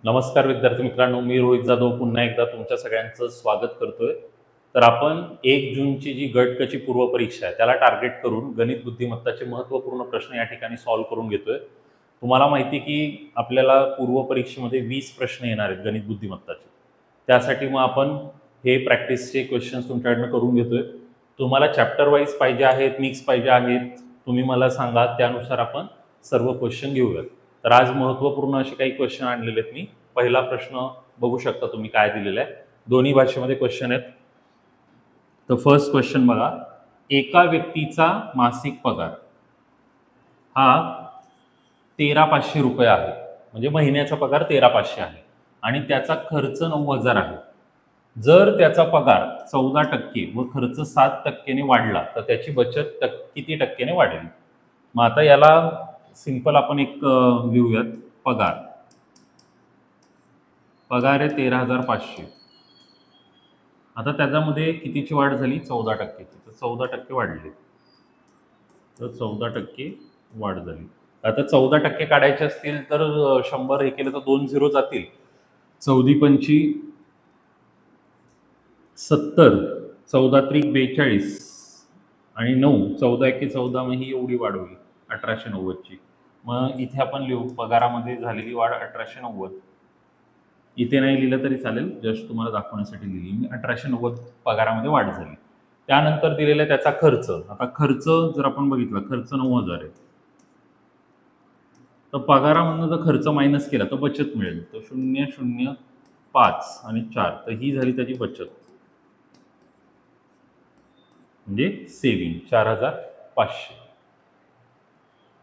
नमस्कार विद्यार्थी मित्रांनो, मी रोहित जाधव पुन्हा एकदा तुमच्या सगळ्यांचं स्वागत करतोय। तर आपण 1 जूनची जी गटकची पूर्वपरीक्षा आहे त्याला टार्गेट करून गणित बुद्धिमत्ताचे महत्त्वपूर्ण प्रश्न या ठिकाणी सॉल्व्ह करून घेतोय। तुम्हाला माहिती की आपल्याला पूर्वपरीक्षेमध्ये 20 प्रश्न येणार आहेत गणित बुद्धिमत्ताचे। त्यासाठी मग आपण हे प्रॅक्टिसचे क्वेश्चन्स तुमच्याकडनं करून घेतोय। तुम्हाला चॅप्टर वाईज पाहिजे आहेत, मिक्स पाहिजे आहेत, तुम्ही मला सांगा, त्यानुसार आपण सर्व क्वेश्चन घेऊयात। तर आज महत्त्वपूर्ण असे काही क्वेश्चन आणलेले आहेत मी। पहिला प्रश्न बघू शकता तुम्ही काय दिलेला आहे, दोन्ही भाषेमध्ये क्वेश्चन आहेत। तर फर्स्ट क्वेश्चन बघा, एका व्यक्तीचा मासिक पगार हा 13,500 रुपये आहे, म्हणजे महिन्याचा पगार 13,500 आहे आणि त्याचा खर्च 9,000 आहे। जर त्याचा पगार 14% व खर्च 7% ने वाढला तर त्याची बचत किती टक्क्याने वाढेल? मग आता याला सिंपल आपण एक लिहूयात, पगार आहे 13,500। आता त्याच्यामध्ये कितीची वाढ झाली? 14%। तर 14% वाढली, तर 14% वाढ झाली। आता 14% काढायचे असतील तर 100 हे केलं तर 2 झिरो जातील, 14×5 70, 14 त्रिक 42 आणि 9, 14×1 = 14, मग ही एवढी वाढ होईल 1890ची। मग इथे आपण लिहू पगारामध्ये झालेली वाढ 1890। इथे नाही लिहिलं तरी चालेल, जस्ट तुम्हाला दाखवण्यासाठी लिहिली मी, 1890 पगारामध्ये वाढ झाली। त्यानंतर दिलेला त्याचा खर्च। आता खर्च जर आपण बघितला, खर्च 9,000 आहे, तर पगारामधनं जर खर्च मायनस केला तर बचत मिळेल। तर 0, 0, 5 आणि 4, तर ही झाली त्याची बचत, म्हणजे सेव्हिंग 4,500।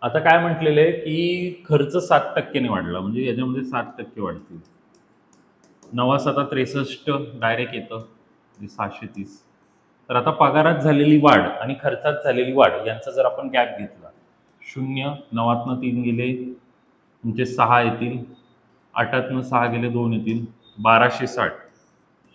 आता काय म्हटलेलं आहे की खर्च 7% ने वाढला, म्हणजे याच्यामध्ये 7% वाढतील। 9×7 = 63 डायरेक्ट येतं, म्हणजे 630। तर आता पगारात झालेली वाढ आणि खर्चात झालेली वाढ यांचा जर आपण गॅप घेतला, 0, 9तनं 3 गेले तुमचे 6 येतील, 8तनं 6 गेले 2 येतील, 1260।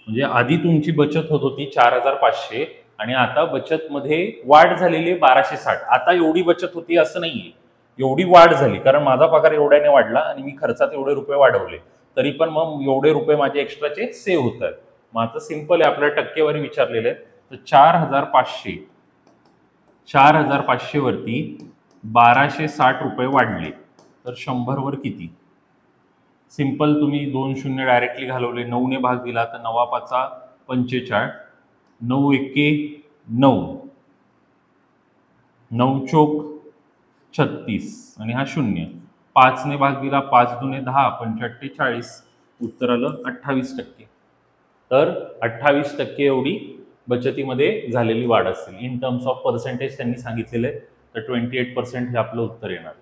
म्हणजे आधी तुमची बचत होत होती 4,500 आणि आता बचतमध्ये वाढ झालेली 1260। आता एवढी बचत होती असं नाहीये, एवढी वाढ झाली, कारण माझा पगार एवढ्याने वाढला आणि मी खर्चात एवढे रुपये वाढवले, तरी पण मग एवढे रुपये माझे एक्स्ट्राचे सेव्ह होत आहेत। मग आता सिंपल आहे, आपल्याला टक्केवारी विचारलेले आहे, तर 4,500 वरती 1260 रुपये वाढले तर 100 वर किती? सिंपल, तुम्ही 2 शून्य डायरेक्टली घालवले, 9 ने भाग दिला तर 9×5 = 45, 9×1 = 9, 9×4 = 36 आणि हा 0, 5 ने भाग दिला, 5×2 = 10, 5×8 = 40, उत्तर आलं 28%। तर 28% एवढी बचतीमध्ये झालेली वाढ असेल। इन टर्म्स ऑफ पर्सेंटेज त्यांनी सांगितलेलं आहे, तर 28% हे आपलं उत्तर येणार।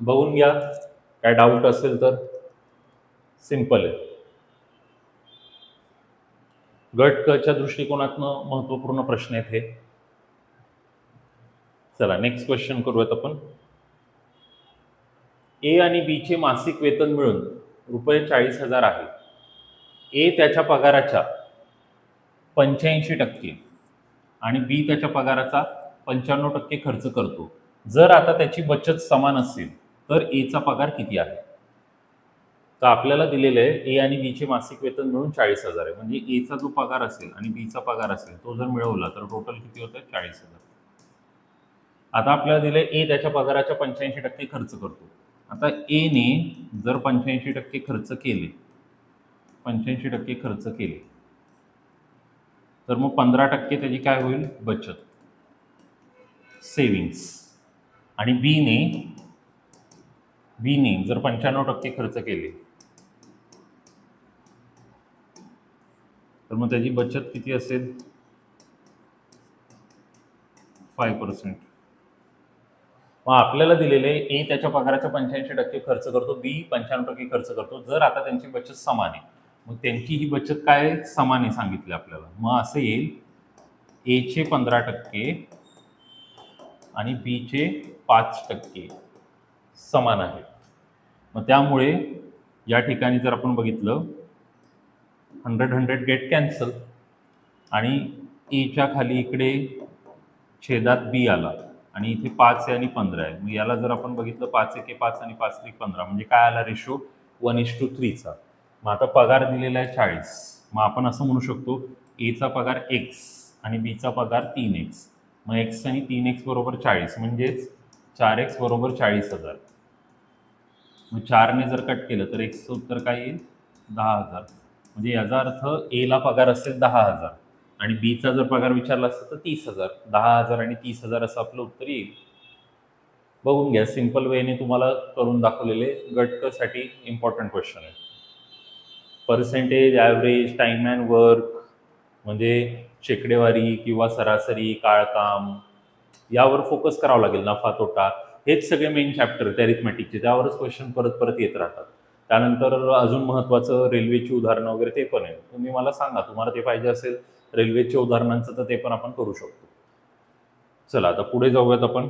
बघून घ्या, काय डाऊट असेल तर। सिंपल आहे, गट क च्या दृष्टिकोनातनं महत्त्वपूर्ण प्रश्न आहेत हे। चला नेक्स्ट क्वेश्चन करूयात आपण। ए आणि बी चे मासिक वेतन मिळून रुपये 40,000 आहे। ए त्याच्या पगाराच्या 85% आणि बी त्याच्या पगाराचा 95% खर्च करतो। जर आता त्याची बचत समान असेल तर एचा पगार किती आहे? तर आपल्याला दिलेलं आहे ए आणि बी चे मासिक वेतन मिळून 40,000 आहे, म्हणजे एचा जो पगार असेल आणि बीचा पगार असेल तो जर मिळवला तर टोटल किती होतं? 40,000। आता आपल्याला दिलंय ए त्याच्या पगाराच्या 85% खर्च करतो। आता ए ने जर 85% खर्च केले, 85% खर्च केले, तर मग 15% त्याची काय होईल? बचत, सेव्हिंग्स। आणि बी ने जर 95% खर्च केले तर मग त्याची बचत किती असेल? 5%। मग आपल्याला दिलेले ए त्याच्या पगाराच्या 85% खर्च करतो, बी 95% खर्च करतो। जर आता त्यांची बचत समान आहे, मग त्यांची ही बचत काय समान आहे सांगितले आपल्याला। मग असं येईल, ए चे 15% आणि बी चे 5% समान आहेत। मग त्यामुळे या ठिकाणी जर आपण बघितलं, 100 गेट कॅन्सल आणि एच्या खाली इकडे छेदात बी आला आणि इथे 5 आहे आणि 15 आहे। मग याला जर आपण बघितलं, 5×1 = 5 आणि 5×3 = 15, म्हणजे काय आला रेशो? 1:3चा. मग आता पगार दिलेला आहे 40. मग आपण असं म्हणू शकतो एचा पगार x आणि बीचा पगार 3x. मग x आणि 3x बरोबर 40, म्हणजेच 4x बरोबर 40,000. मग 4ने जर कट केलं तर एक्सचं उत्तर काय येईल? 10,000. म्हणजे याचा अर्थ एला पगार असेल 10,000 आणि बीचा जर पगार विचारला असता तर 30,000. 10,000 आणि 30,000 असं आपलं उत्तर येईल. बघून घ्या, सिंपल वेने तुम्हाला करून दाखवलेले गट क साठी इम्पॉर्टंट क्वेश्चन आहे. Percentage, average, time and work म्हणजे शेकडेवारी किंवा सरासरी, काळकाम यावर फोकस करावं लागेल. नफा तोटा हेच सगळे मेन चॅप्टर आहेत अरिथमॅटिकचे, त्यावरच क्वेश्चन परत परत येत राहतात. त्यानंतर अजून महत्त्वाचं रेल्वेची उदाहरणं वगैरे ते पण आहे. तुम्ही मला सांगा तुम्हाला ते पाहिजे असेल रेल्वेच्या उदाहरणांचं तर ते पण आपण करू शकतो. चला आता पुढे जाऊयात आपण.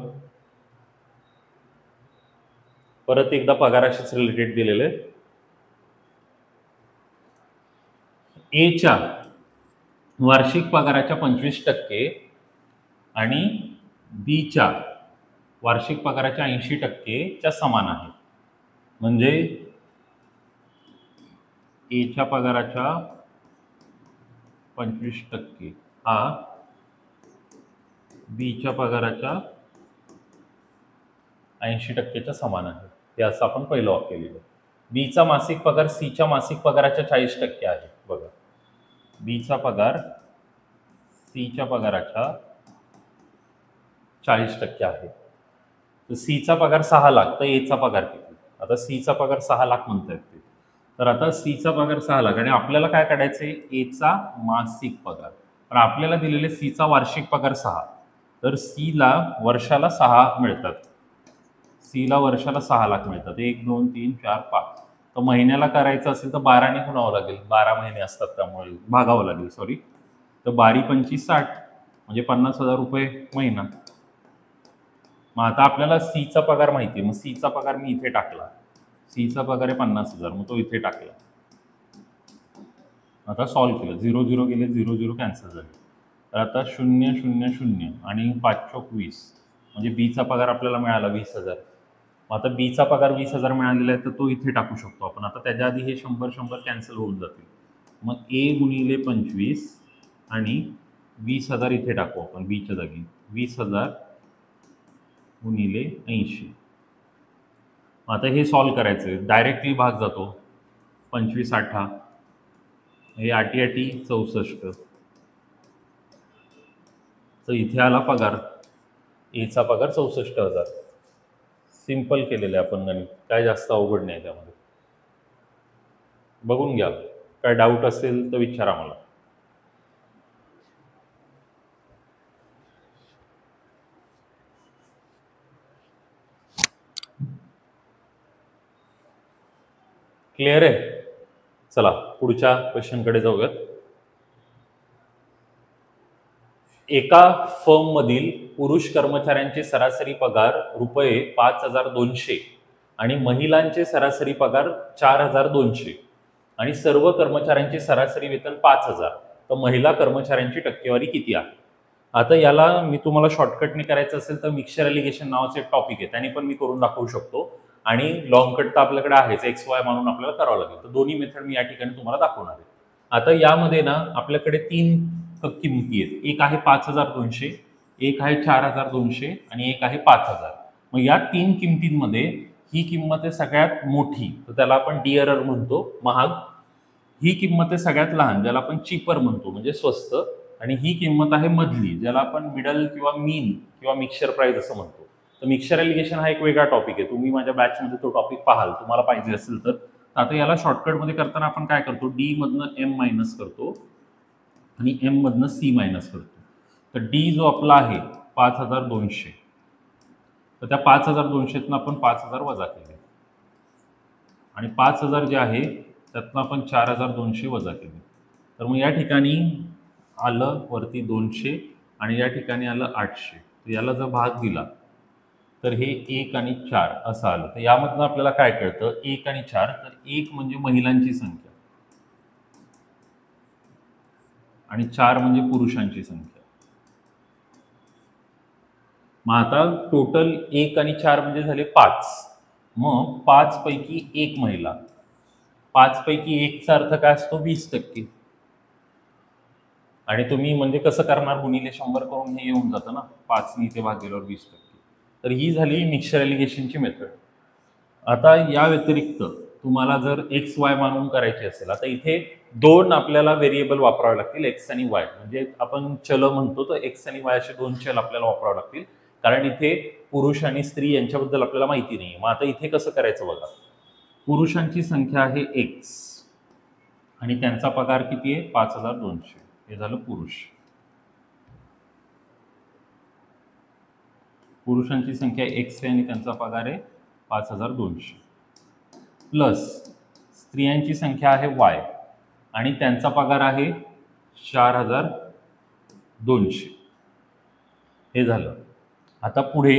परत एकदा पगाराशीच रिलेटेड दिलेले. एच्या वार्षिक पगाराच्या 25% आणि बीच्या वार्षिक पगाराच्या 80%च्या समान आहे. म्हणजे एच्या पगाराच्या 25% हा बीच्या पगाराच्या 80%च्या समान आहे. हे असं आपण पहिलं वाक्य लिहिलं. बीचा मासिक पगार सीच्या मासिक पगाराच्या 40% आहे. बघा, बीचा पगार सीच्या पगाराच्या 40% आहे. तर सीचा पगार 6 लाख, तर एचा पगार किती? आता सीचा पगार 6 लाख म्हणतायत ते. तर आता सीचा पगार 6 लाख आणि आपल्याला काय काढायचंय? एचा मासिक पगार. पण आपल्याला दिलेले सीचा वार्षिक पगार 6, तर सीला वर्षाला 6 मिळतात. सीला वर्षाला 6 लाख मिळतात. 1 2 3 4 5. तर महिन्याला करायचं असेल तर 12ने गुणावं लागेल. 12 महिने असतात त्यामुळे भागावं लागेल. सॉरी. तर 12 25 60 म्हणजे 50,000 रुपये महिना. मग आता आपल्याला सीचा पगार माहिती आहे. मग सीचा पगार मी इथे टाकला. सीचा पगार आहे 50,000, मग तो इथे टाकला. आता सॉल्व्ह केलं. 0 0 गेले, 0 0 कॅन्सल झाले. तर आता 0 0 0 आणि 5 चौक 20 म्हणजे बीचा पगार आपल्याला मिळाला 20,000. मग आता बीचा पगार 20,000 मिळालेला आहे तर तो इथे टाकू शकतो आपण. आता त्याच्या आधी हे 100 100 कॅन्सल होऊन जातील. मग ए गुणिले 25 आणि 20,000 इथे टाकू आपण बीच्या जागी. 20,000 गुणिले 80. आता हे सॉल्व्ह करायचं आहे. डायरेक्टली भाग जातो. 25 8 हे 8 8 64. तर इथे आला पगार. एचा पगार 64,000. सिंपल केलेलं आहे आपण गणित, काय जास्त अवघड नाही त्यामध्ये. बघून घ्या, काय डाऊट असेल तर विचारा मला. क्लिअर आहे? चला पुढच्या क्वेश्चनकडे जाऊयात. एका फर्म मधील पुरुष कर्मचाऱ्यांचे सरासरी पगार रुपये 5,200 आणि महिलांचे सरासरी पगार 4,200 आणि सर्व कर्मचाऱ्यांचे सरासरी वेतन 5,000. तर महिला कर्मचाऱ्यांची टक्केवारी किती आहे? आता याला मी तुम्हाला शॉर्टकटने करायचं असेल तर मिक्सचर एलिगेशन नावाचे एक टॉपिक आहे, त्याने पण मी करून दाखवू शकतो. आणि लॉंग कट तर आपल्याकडे आहेच, XY मानून आपल्याला करावं लागेल. तर दोन्ही मेथड मी या ठिकाणी तुम्हाला दाखवणार आहे. आता यामध्ये ना आपल्याकडे 3 किमती आहेत. एक आहे 5,200, एक आहे 4,200 आणि एक आहे 5,000. मग या 3 किमतींमध्ये ही किंमत आहे सगळ्यात मोठी, तर त्याला आपण डिअरर म्हणतो, महाग. ही किंमत आहे सगळ्यात लहान, ज्याला आपण चीपर म्हणतो, म्हणजे स्वस्त. आणि ही किंमत आहे मधली, ज्याला आपण मिडल किंवा मीन किंवा मिक्सचर प्राइस असं म्हणतो. तर मिक्सचर एलिगेशन हा एक वेगळा टॉपिक आहे. तुम्ही माझ्या बॅचमध्ये तो टॉपिक पाहाल तुम्हाला पाहिजे असेल तर. आता याला शॉर्टकटमध्ये करताना आपण काय करतो? डी मधनं एम मायनस करतो आणि एम मधनं सी मायनस करतो. तर डी जो आपला आहे 5,200, तर त्या 5,200तनं आपण 5,000 वजा केले आणि 5,000 जे आहे त्यातनं आपण 4,200 वजा केले. तर मग या ठिकाणी आलं वरती 200 आणि या ठिकाणी आलं 800. तर याला जर भाग दिला तर हे 1 आणि 4 असं आलं. तर यामधनं आपल्याला काय कळतं? 1 आणि 4. तर 1 म्हणजे महिलांची संख्या आणि 4 म्हणजे पुरुषांची संख्या. मग आता टोटल 1 आणि 4 म्हणजे झाले 5. मग 5 पैकी 1 महिला, 5 पैकी 1चा अर्थ काय असतो 20%. आणि तुम्ही म्हणजे कसं करणार, गुणिले 100 करून हे येऊन जातं ना, 5 ने इथे भागल्यावर 20%. तर ही झाली मिक्सचर एलिगेशनची मेथड. आता या व्यतिरिक्त तुम्हाला जर एक्स वाय मानून करायची असेल, आता इथे 2 आपल्याला व्हेरिएबल वापरावे लागतील, एक्स आणि वाय. म्हणजे आपण चल म्हणतो, तर एक्स आणि वाय असे 2 चल आपल्याला वापरावे लागतील, कारण इथे पुरुष आणि स्त्री यांच्याबद्दल आपल्याला माहिती नाही. मग आता इथे कसं करायचं बघा. पुरुषांची संख्या आहे एक्स आणि त्यांचा पगार किती आहे 5200. हे झालं पुरुष. पुरुषांची संख्या एक्स आहे आणि त्यांचा पगार आहे 5200, प्लस स्त्रियांची संख्या आहे वाय आणि त्यांचा पगार आहे 4200. हे झालं. आता पुढे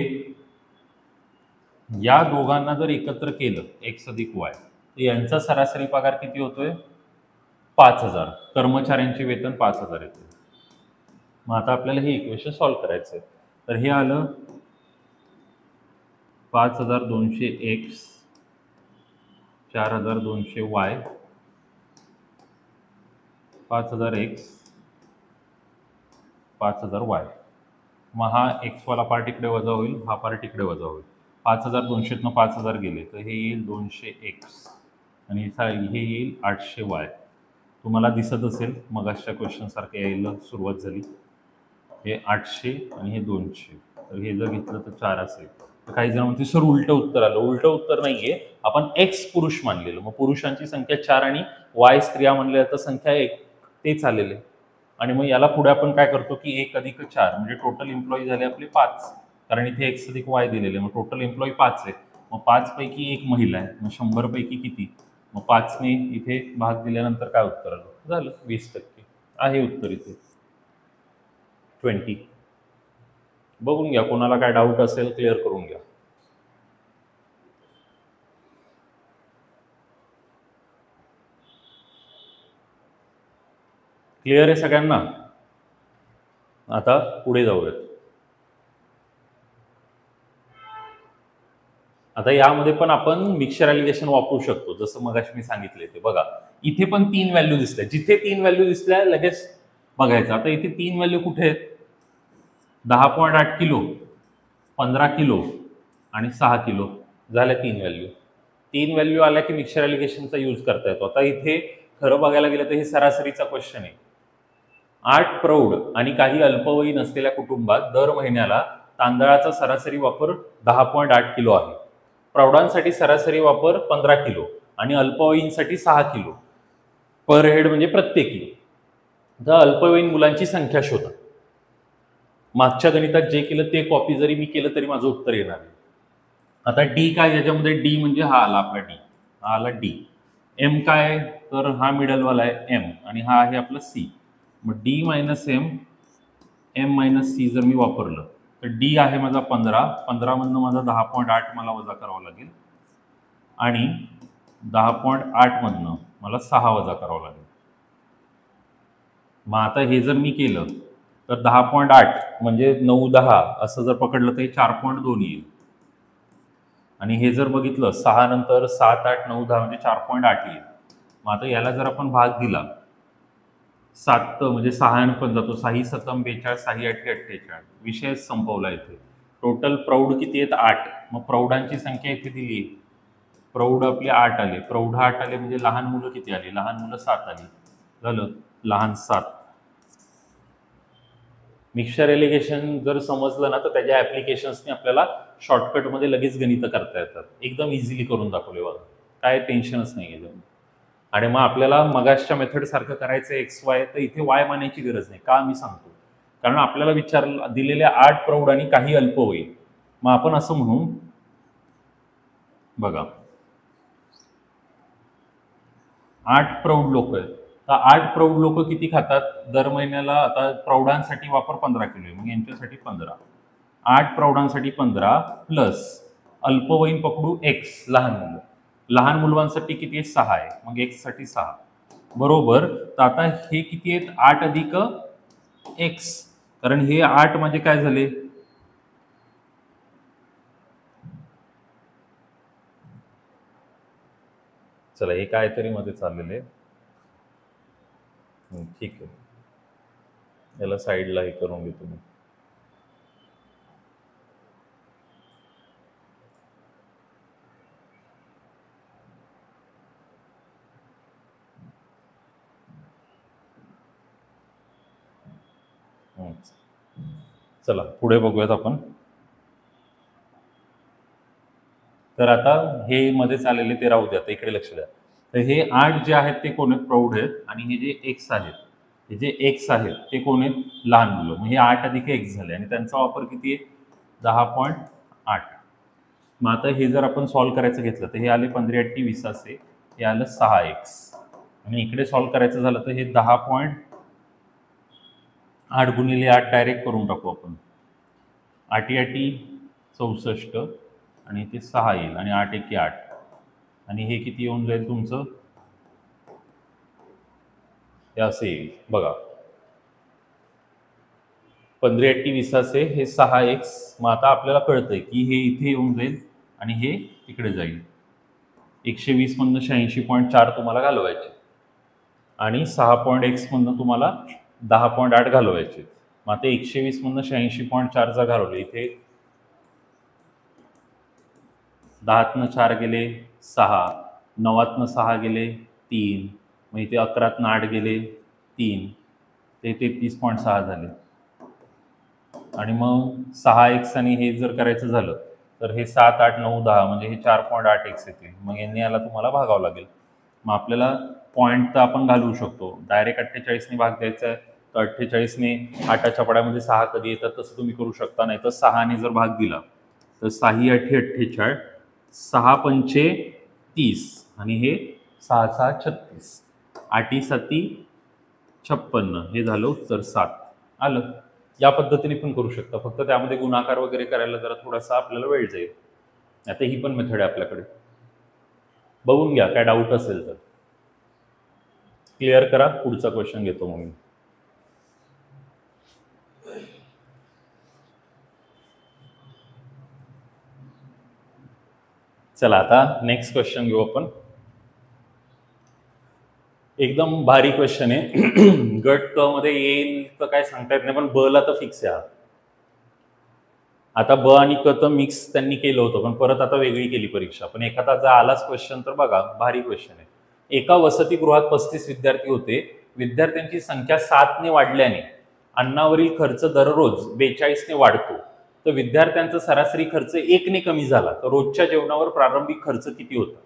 या दोघांना जर एकत्र केलं एक्स अधिक वाय, तर यांचा सरासरी पगार किती होतोय 5000. कर्मचाऱ्यांचे वेतन 5000 येते. मग आता आपल्याला हे इक्वेशन सॉल्व्ह करायचं आहे. तर हे आलं 5200 एक्स, 4200 वाय, 5000 एक्स, 5000 वाय. मग हा एक्स वाला पार्ट इकडे वजा होईल, हा पार्ट इकडे वजा होईल. 5200तनं 5000 गेले तर हे येईल 200 एक्स आणि हे येईल 800 वाय. तुम्हाला दिसत असेल मगाच्या क्वेश्चन सारखं यायला सुरुवात झाली. हे 800 आणि हे 200, तर हे जर घेतलं तर 4 असेल. तर काही जण म्हणते सर उलटं उत्तर आलं. उलटं उत्तर नाहीये, आपण एक्स पुरुष मानलेलं, मग पुरुषांची संख्या 4 आणि वाय स्त्रिया म्हणलेल्या तर संख्या 1 ते चालेल. आणि मग याला पुढे आपण काय करतो की 1 अधिक 4 म्हणजे टोटल एम्प्लॉई झाले आपले 5, कारण इथे एक्स अधिक वाय दिलेले, मग टोटल एम्प्लॉई 5 आहे. मग 5 पैकी 1 महिला आहे, मग 100 पैकी किती, मग 5 ने इथे भाग दिल्यानंतर काय उत्तर आलं, झालं 20% आहे उत्तर इथे 20. बघून घ्या, कोणाला काय डाऊट असेल क्लिअर करून घ्या. क्लिअर आहे सगळ्यांना. आता पुढे जाऊयात. आता यामध्ये पण आपण मिक्सचर एलिगेशन वापरू शकतो, जसं मगाशी मी सांगितले ते. बघा इथे पण 3 व्हॅल्यू दिसल्या, जिथे 3 व्हॅल्यू दिसल्या लगेच बघायचं. आता इथे 3 व्हॅल्यू कुठे आहेत, 10.8 किलो, 15 किलो आणि 6 किलो झाल्या 3 व्हॅल्यू. 3 व्हॅल्यू आल्या की मिक्सचर एलिगेशनचा यूज करता येतो. आता इथे खरं बघायला गेलं तर हे सरासरीचा क्वेश्चन आहे. 8 प्रौढ आणि काही अल्पवयीन असलेल्या कुटुंबात दर महिन्याला तांदळाचा सरासरी वापर 10.8 किलो आहे. प्रौढांसाठी सरासरी वापर 15 किलो आणि अल्पवयीनसाठी 6 किलो पर हेड म्हणजे प्रत्येकी. तर अल्पवयीन मुलांची संख्या शोधा. मागच्या गणितात जे केलं ते कॉपी जरी मी केलं तरी माझं उत्तर येणार आहे. आता डी काय, याच्यामध्ये डी म्हणजे हा आला आपला डी, हा आला डी. एम काय, तर हा मिडलवाला आहे एम आणि हा आहे आपला सी. मग D minus M, M minus C जर मी वापरलं तर डी आहे माझा 15, 15 मधनं माझा 10.8 मला वजा करावा लागेल आणि 10.8 मधनं मला 6 वजा करावं लागेल. मग आता हे जर मी केलं तर 10.8 म्हणजे 9-10 असं जर पकडलं तर हे 4.2 येईल. आणि हे जर बघितलं 6 नंतर 7, 8, 9, 10 म्हणजे 4.8 येईल. मग आता याला जर आपण भाग दिला 7 म्हणजे 6 पण जातो, 6 7 42, 6 8 48, विषय संपवला. इथे टोटल प्रौढ किती आहेत 8. मग प्रौढांची संख्या इथे दिली, प्रौढ आपले 8 आले, प्रौढ 8 आले म्हणजे लहान मुलं किती आली, लहान मुलं 7 आली, झालं लहान 7. मिक्सचर एलिगेशन जर समजलं ना तर त्याच्या ऍप्लिकेशन्सने आपल्याला शॉर्टकटमध्ये लगेच गणित करता येतात. एकदम इझिली करून दाखवले बघा, काय टेन्शनच नाही आहे. आणि मग आपल्याला मगाशच्या मेथड सारखं करायचं एक्स वाय, तर इथे वाय मानायची गरज नाही. का मी सांगतो, कारण आपल्याला विचारलं दिलेल्या 8 प्रौढ आणि काही अल्पवयीन. मग आपण असं म्हणू बघा, 8 प्रौढ लोक आहेत, तर 8 प्रौढ लोक किती खातात दर महिन्याला. आता प्रौढांसाठी वापर 15 किलो आहे, मग यांच्यासाठी 15, 8 प्रौढांसाठी 15 प्लस अल्पवयीन पकडू एक्स, लहान मुलं, लहान मुलांसाठी किती आहे 6 आहे, मग एक्स साठी 6 बरोबर. तर आता हे किती आहेत 8 अधिक एक्स, कारण हे 8 म्हणजे काय झाले चला हे काहीतरी मध्ये चाललेले, ठीक आहे, याला साईडला हे करून घेतो मी. चला पुढे बघूयात आपण. तर आता हे मध्ये चाललेले ते राहू द्या, इकडे लक्ष द्या. तर हे 8 जे आहेत ते कोण आहेत, प्रौढ आहेत, आणि हे जे एक्स आहेत, हे जे एक्स आहेत ते कोण आहेत, लहान मुलं. मग हे 8 अधिक एक्स झाले आणि त्यांचा वापर किती आहे, 10.8. मग आता हे जर आपण सॉल्व्ह करायचं घेतलं तर हे आले 15 20 असे, हे आलं 6x, आणि इकडे सॉल्व्ह करायचं झालं तर हे 10.8 गुणिले 8 डायरेक्ट करून टाकू आपण. 8 64 आणि ते 6 येईल, आणि 8 1 8, आणि हे किती येऊन जाईल तुमचं, हे असे येईल बघा. 15 20 असे, हे 6x. मग आता आपल्याला कळतंय की हे इथे येऊन जाईल आणि हे इकडे जाईल. 120 मधनं 86.4 तुम्हाला घालवायचे, आणि 6.x मधनं तुम्हाला 10.8 घालवायचे. मग आता 120 मधनं 86.4 घालवले, इथे 10तनं 4 गेले 6, 9तनं 6 गेले 3, मग इथे 11तनं 8 गेले 3, ते 33.6 झाले. आणि मग 6x आणि हे जर करायचं झालं तर हे 7 8 9 10, म्हणजे हे 4.8x येते. मग यांनी याला तुम्हाला भागावं लागेल. मग आपल्याला पॉईंट तर आपण घालवू शकतो, डायरेक्ट 48ने भाग द्यायचा आहे, तर 48ने 8च्या पड्यामध्ये 6 कधी येतात तसं तुम्ही करू शकता. नाही तर 6ने जर भाग दिला तर 6 8 48, 6 पंचे 30, आणि हे 6 6 36, 8 7 56, हे झालं उत्तर 7 आलं. या पद्धतीने पण करू शकता, फक्त त्यामध्ये गुणाकार वगैरे करायला जरा थोडासा आपल्याला वेळ जाईल. आता ही पण मेथड आहे आपल्याकडे, बघून घ्या, काय डाऊट असेल तर क्लिअर करा. पुढचा क्वेश्चन घेतो मग मी. चला आता नेक्स्ट क्वेश्चन घेऊ आपण. एकदम भारी क्वेश्चन आहे. गट क मध्ये येईल तर काय सांगता येत नाही, पण ब ला तर फिक्स आहे. आता ब आणि क तर मिक्स त्यांनी केलं होतं, पण परत आता वेगळी केली परीक्षा. पण एखादा जर आलाच क्वेश्चन तर बघा, भारी क्वेश्चन आहे. एका वसतिगृहात 35 विद्यार्थी होते. विद्यार्थ्यांची संख्या 7ने वाढल्याने अन्नावरील खर्च दररोज 42ने वाढतो. तर विद्यार्थ्यांचा सरासरी खर्च 1ने कमी झाला, तर रोजच्या जेवणावर प्रारंभिक खर्च किती होता.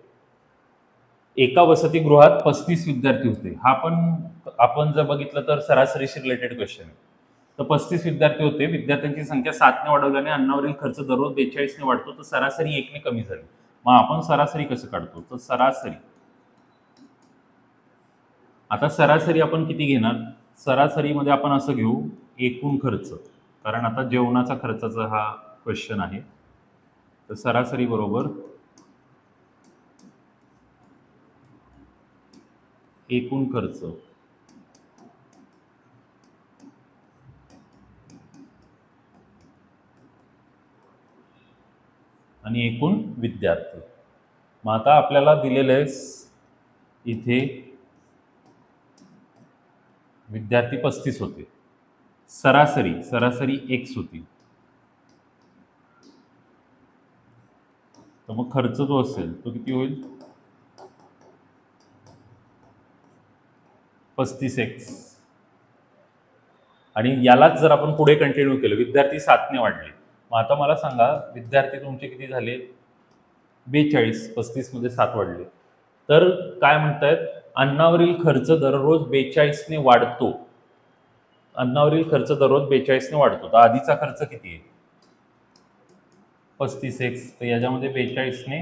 एका वसतिगृहात 35 विद्यार्थी होते. हा पण आपण जर बघितलं तर सरासरीशी रिलेटेड क्वेश्चन आहे. तर 35 विद्यार्थी होते. विद्यार्थ्यांची संख्या 7ने वाढवल्याने अन्नावरील खर्च दररोज 42ने वाढतो, तर सरासरी 1ने कमी झाली. मग आपण सरासरी कसं काढतो, तर सरासरी, आता सरासरी आपण किती घेणार, सरासरीमध्ये आपण असं घेऊ एकूण खर्च, कारण आता जेवणाचा खर्चाचा हा क्वेश्चन आहे. तर सरासरी बरोबर एकूण खर्च आणि एकूण विद्यार्थी. मग आता आपल्याला दिलेलं आहे इथे विद्यार्थी 35 होते, सरासरी x होती. तर मग खर्च जो असेल तो किती होईल, 35x. आणि यालाच जर आपण पुढे कंटिन्यू केलं, विद्यार्थी 7ने वाढले. मग आता मला सांगा, विद्यार्थी तुमचे किती झाले, 42, 35 मध्ये 7 वाढले. तर काय म्हणतायत, अन्नावरील खर्च दररोज 42ने वाढतो. अन्नावरील खर्च दररोज 42ने वाढतो. तर आधीचा खर्च किती आहे, 35x. तर याच्यामध्ये 42ने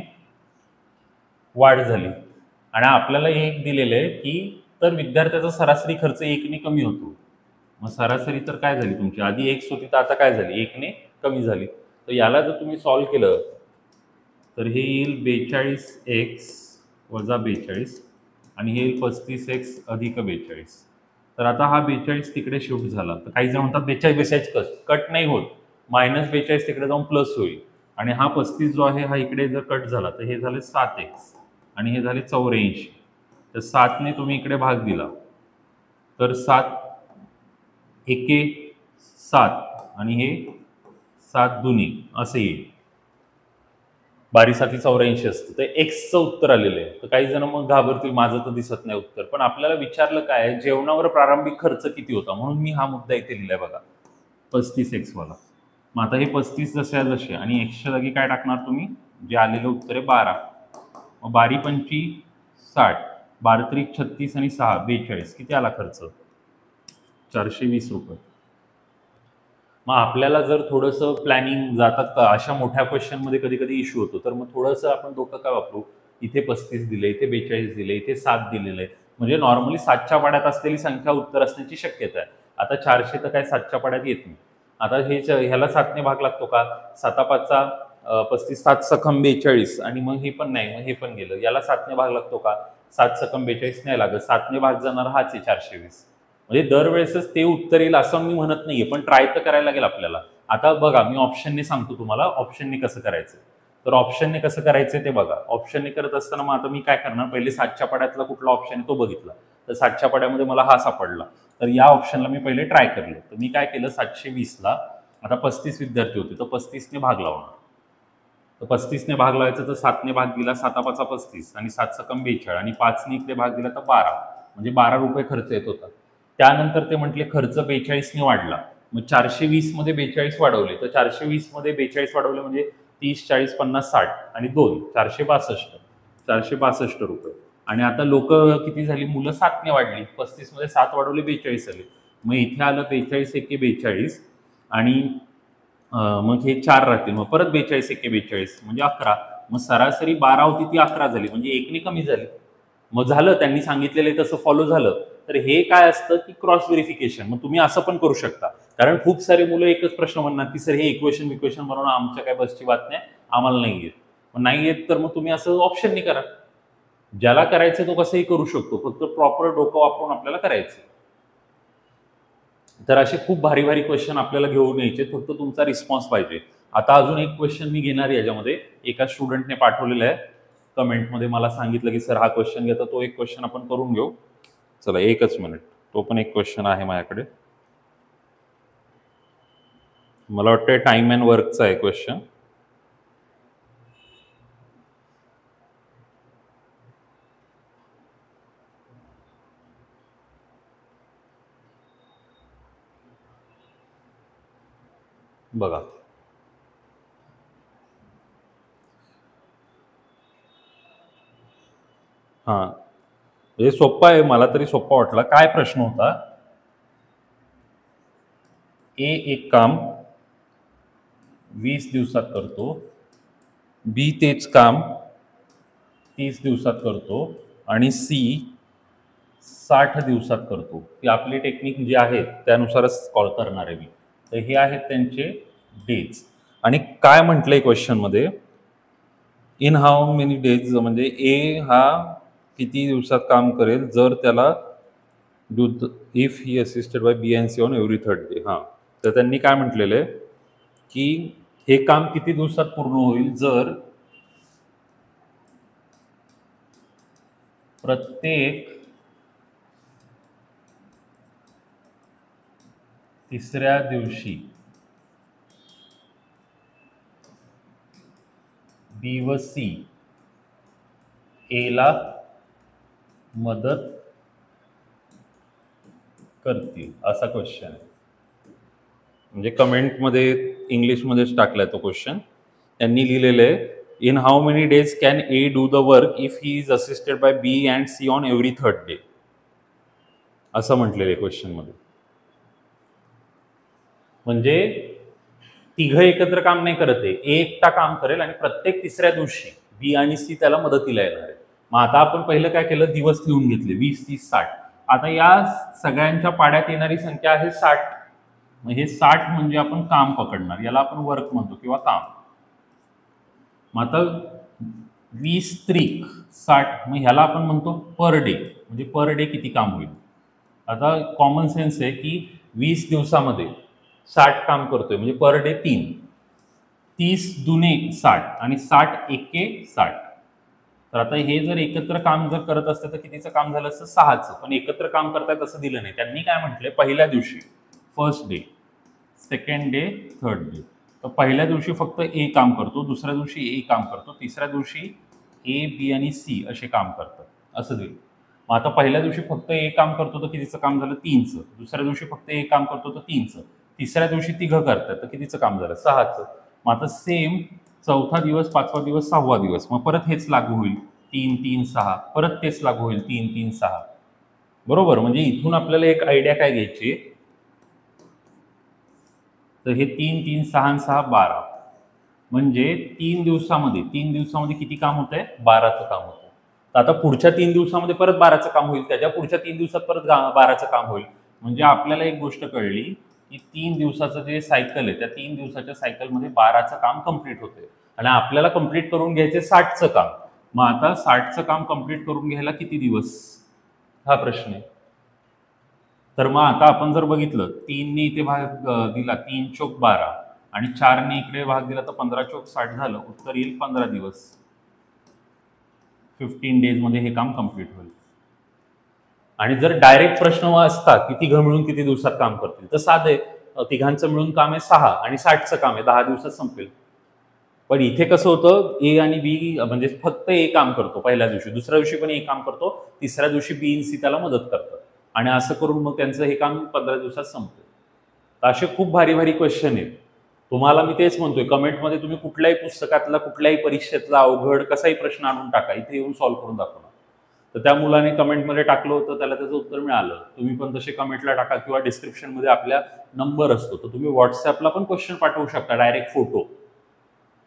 वाढ झाली. आणि आपल्याला एक दिलेलं आहे की तर विद्यार्थ्याचा सरासरी खर्च 1ने कमी होतो. मग सरासरी तर काय झाली तुमची, आधी x होती तर आता काय झाली, 1ने कमी झाली. तर याला जर तुम्ही सॉल्व्ह केलं तर हे येईल 42x वजा 42, आणि हे येईल 35x अधिक 42. तर आता हा 42 तिकडे शिफ्ट झाला. तर काही जण म्हणतात 42 कट नाही होत, -42 तिकडे जाऊन प्लस होईल. आणि हा 35 जो आहे हा इकडे जर कट झाला तर हे झाले 7x, आणि हे झाले 84. तर 7ने तुम्ही इकडे भाग दिला तर 7 एके 7 आणि हे 7 दुनी असे येईल. 12×7 = 84 असतं. तर एक्सचं उत्तर आलेलं आहे. तर काही जण मग घाबरतील, माझं तर दिसत नाही उत्तर. पण आपल्याला विचारलं काय आहे, जेवणावर प्रारंभिक खर्च किती होता, म्हणून मी हा मुद्दा इथे लिहिलाय बघा, 35x वाला. मग आता हे 35 जसे आणि एक्सच्या जागी काय टाकणार तुम्ही, जे आलेलं उत्तर आहे 12. मग 12×5 = 60, 12×3 = 36 आणि 6 = 42. किती आला खर्च? 420 रुपये. मग आपल्याला जर थोडंसं प्लॅनिंग जातात का अशा मोठ्या क्वेश्चनमध्ये कधी कधी इश्यू होतो, तर मग थोडंसं आपण डोकं काय वापरू, इथे 35 दिले, इथे 42 दिले, इथे 7 दिलेलं आहे, म्हणजे नॉर्मली 7च्या पाड्यात असलेली संख्या उत्तर असण्याची शक्यता आहे. आता 400 तर काय 7च्या पाड्यात येत नाही. आता ह्याला 7ने भाग लागतो का, 7×5 = 35, 7 सखम 42 आणि मग हे पण नाही, मग हे पण गेलं. याला 7ने भाग लागतो का, 7 सखम 42 नाही लागत, 7ने भाग जाणार हाच आहे 420. म्हणजे दरवेळेसच ते उत्तर येईल असं मी म्हणत नाहीये, पण ट्राय तर करायला लागेल आपल्याला. आता बघा, मी ऑप्शनने सांगतो तुम्हाला ऑप्शनने कसं करायचं. तर ऑप्शनने कसं करायचं ते बघा. ऑप्शनने करत असताना मग आता मी काय करणार, पहिले 7च्या पाड्यातला कुठला ऑप्शन आहे तो बघितला, तर 7च्या पाड्यामध्ये मला हा सापडला. तर या ऑप्शनला मी पहिले ट्राय करलो. तर मी काय केलं, 720ला आता 35 विद्यार्थी होते, तर 35ने भाग लावणार. तर 35ने भाग लावायचं, तर 7ने भाग दिला, 7×5 = 35 आणि 7 सखम 42 आणि 5ने इकडे भाग दिला तर 12, म्हणजे 12 रुपये खर्च येत होता. त्यानंतर ते म्हटले खर्च 42ने वाढला. मग 420 मध्ये 42 वाढवले, तर 420 मध्ये 42 वाढवले म्हणजे 30, 40, 50, 60 आणि 2 462 रुपये. आणि आता लोक किती झाली, मुलं 7ने वाढली, 35 मध्ये 7 वाढवले 42 आले. मग इथे आलं 42 एके 42 आणि मग हे 4 राहतील, मग परत 42 एके 42 म्हणजे 11. मग सरासरी 12 होती ती 11 झाली, म्हणजे 1ने कमी झाली. मग झालं, त्यांनी सांगितलेलं तसं फॉलो झालं. तर हे काय असतं की क्रॉस व्हेरिफिकेशन. मग तुम्ही असं पण करू शकता, कारण खूप सारे मुलं एकच प्रश्न म्हणणार की सर हे इक्वेशन बनवणं आमच्या काय बसची बात नाही, आम्हाला नाही येत. मग नाही येत तर मग तुम्ही असं ऑप्शननी करा. ज्याला करायचं तो कसंही करू शकतो, फक्त प्रॉपर डोकं वापरून आपल्याला करायचं. तर असे खूप भारी भारी क्वेश्चन आपल्याला घेऊन यायचे, फक्त तुमचा रिस्पॉन्स पाहिजे. आता अजून एक क्वेश्चन मी घेणार आहे याच्यामध्ये, एका स्टुडंटने पाठवलेलं आहे कमेंटमध्ये, मला सांगितलं की सर हा क्वेश्चन घेता, तो एक क्वेश्चन आपण करून घेऊ. चला एकच मिनिट, तो पण एक क्वेश्चन आहे माझ्याकडे. मला वाटतं टाइम अँड वर्कचा आहे क्वेश्चन. बघा, हा हे सोप्पा आहे, मला तरी सोप्पा वाटला. काय प्रश्न होता, ए एक काम 20 दिवसात करतो, बी तेच काम 30 दिवसात करतो आणि सी 60 दिवसात करतो. ती आपली टेक्निक जी आहे त्यानुसारच कॉल करणार आहे मी. तर हे आहेत त्यांचे डेज. आणि काय म्हटलंय क्वेश्चनमध्ये, इन हाऊ मेनी डेज, म्हणजे ए हा किती दिवसात काम करेल जर त्याला if he assisted by B and C on every 3rd day. हां, तर त्यांनी काय म्हटलेलं आहे की हे काम किती दिवसात पूर्ण होईल जर प्रत्येक तिसऱ्या दिवशी बी व सी एला मदत करतील, असा क्वेश्चन आहे. म्हणजे कमेंटमध्ये इंग्लिशमध्येच टाकलाय तो क्वेश्चन. त्यांनी लिहिलेलं आहे, in how many days can A do the work if he is assisted by B and C on every 3rd day, असं म्हटलेलं आहे क्वेश्चनमध्ये. म्हणजे तिघं एकत्र काम नाही करत आहे, ए एकटा काम करेल आणि प्रत्येक तिसऱ्या दिवशी बी आणि सी त्याला मदतीला येणार आहे. मग आता आपण पहिलं काय केलं, दिवस लिहून घेतले 20, 30, 60. आता या सगळ्यांच्या पाड्यात येणारी संख्या आहे 60. मग हे 60 म्हणजे आपण काम पकडणार, याला आपण वर्क म्हणतो किंवा काम. मग आता 20 त्रिक 60, मग ह्याला आपण म्हणतो पर डे, म्हणजे पर डे किती काम होईल. आता कॉमन सेन्स आहे की 20 दिवसामध्ये 60 काम करतोय म्हणजे पर डे 3, 30 दुने 60 आणि 60 एके 60. तर आता हे जर एकत्र काम जर करत असते तर कितीचं काम झालं असतं? 6चं. पण एकत्र काम करतायत असं दिलं नाही. त्यांनी काय म्हटले, पहिल्या दिवशी first day, second day, third day. तर पहिल्या दिवशी फक्त ए काम करतो, दुसऱ्या दिवशी ए काम करतो, तिसऱ्या दिवशी ए, बी आणि सी असे काम करतात, असं दिलं. मग आता पहिल्या दिवशी फक्त ए काम करतो तर कितीचं काम झालं? 3चं. दुसऱ्या दिवशी फक्त ए काम करतो तर 3चं. तिसऱ्या दिवशी तिघं करतात तर कितीचं काम झालं? 6चं. मग आता सेम चौथा दिवस, 5वा दिवस, 6वा दिवस, मग परत हेच लागू होईल. 3, 3, 6. परत तेच लागू होईल. 3, 3, 6. बरोबर. म्हणजे इथून आपल्याला एक आयडिया काय घ्यायची, तर हे 3, 3, 6 आणि 6, 12. म्हणजे 3 दिवसामध्ये किती काम होत आहे? 12चं काम होतं. तर आता पुढच्या 3 दिवसामध्ये परत 12चं काम होईल, त्याच्या पुढच्या 3 दिवसात परत 12चं काम होईल. म्हणजे आपल्याला एक गोष्ट कळली की 3 दिवसाचं जे सायकल आहे त्या 3 दिवसाच्या सायकलमध्ये 12चं काम कम्प्लीट होते आणि आपल्याला कम्प्लीट करून घ्यायचे 60चं काम. मग आता 60चं काम कम्प्लीट करून घ्यायला किती दिवस, हा प्रश्न आहे. तर मग आता आपण जर बघितलं, 3ने इथे भाग दिला, 3 चोक 12 आणि 4ने इकडे भाग दिला तर 15 चोक 60 झालं. उत्तर येईल 15 दिवस. 15 डेज मध्ये हे काम कम्प्लीट होईल. आणि जर डायरेक्ट प्रश्न असता की तिघं मिळून किती दिवसात काम करतील, तर साधे, तिघांचं मिळून काम आहे 6 आणि 60चं काम आहे 10 दिवसात संपेल. पण इथे कसं होतं, ए आणि बी म्हणजे फक्त ए काम करतो पहिल्या दिवशी, दुसऱ्या दिवशी पण ए काम करतो, तिसऱ्या दिवशी बी आणि सी त्याला मदत करतात आणि असं करून मग त्यांचं हे काम 15 दिवसात संपतं. तर असे खूप भारी भारी क्वेश्चन आहेत. तुम्हाला मी तेच म्हणतोय, कमेंटमध्ये तुम्ही कुठल्याही पुस्तकातला, कुठल्याही परीक्षेतला अवघड कसाही प्रश्न आणून टाका, इथे येऊन सॉल्व्ह करून दाखवा. तर त्या मुलाने कमेंटमध्ये टाकलं होतं, त्याला त्याचं उत्तर मिळालं. तुम्ही पण तसे कमेंटला टाका किंवा डिस्क्रिप्शनमध्ये आपल्या नंबर असतो, तर तुम्ही व्हॉट्सॲपला पण क्वेश्चन पाठवू शकता, डायरेक्ट फोटो.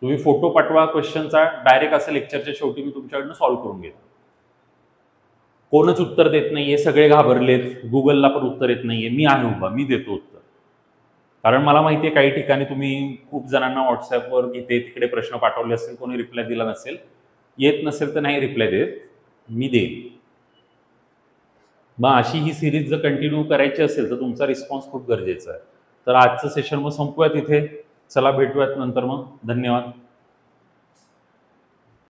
तुम्ही फोटो पाठवा क्वेश्चनचा, डायरेक्ट असं लेक्चरच्या शेवटी मी तुमच्याकडनं सॉल्व्ह करून घेतो. कोणच उत्तर देत नाहीये, सगळे घाबरलेत, गुगलला पण उत्तर येत नाहीये, मी आहे उभा, मी देतो उत्तर. कारण मला माहिती आहे काही ठिकाणी तुम्ही खूप जणांना व्हॉट्सॲपवर इथे तिकडे प्रश्न पाठवले असतील, कोणी रिप्लाय दिला नसेल, येत नसेल तर नाही रिप्लाय देत, मी देईन. मग अशी ही सिरीज जर कंटिन्यू करायची असेल तर तुमचा रिस्पॉन्स खूप गरजेचा आहे. तर आजचं सेशन मग संपूयात इथे. चला भेटूयात नंतर मग. धन्यवाद.